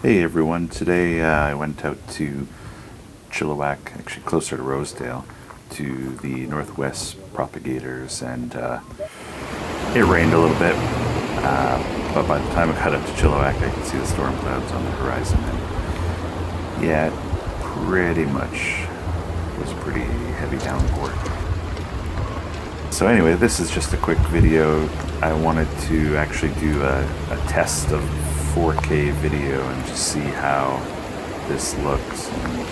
Hey everyone, today I went out to Chilliwack, actually closer to Rosedale, to the Northwest Propagators, and it rained a little bit, but by the time I got up to Chilliwack I could see the storm clouds on the horizon, and yeah, it pretty much was a pretty heavy downpour. So anyway, this is just a quick video. I wanted to actually do a test of 4K video and just see how this looks. And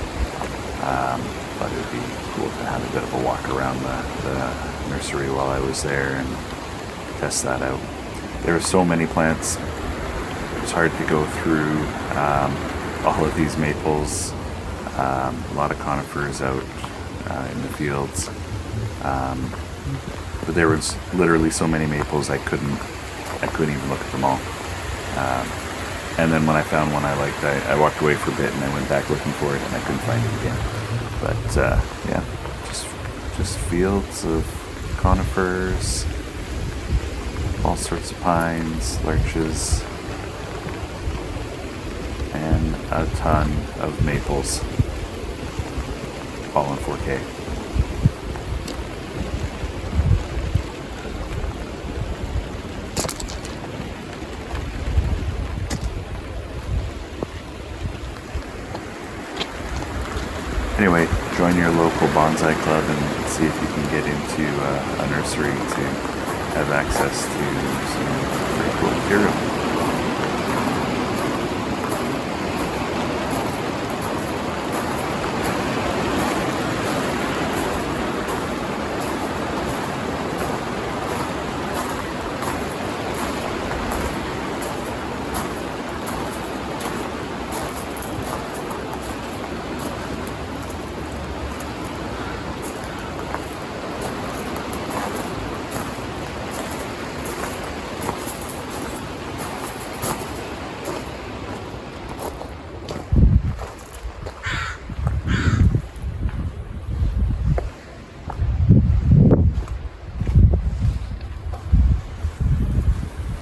thought it would be cool to have a bit of a walk around the nursery while I was there and test that out. There were so many plants. It was hard to go through all of these maples. A lot of conifers out in the fields. But there was literally so many maples I couldn't even look at them all. And then when I found one I liked, I walked away for a bit and I went back looking for it and I couldn't find it again. But yeah, just fields of conifers, all sorts of pines, larches, and a ton of maples, all in 4K. Anyway, join your local bonsai club and see if you can get into a nursery to have access to some pretty cool material.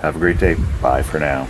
Have a great day. Bye for now.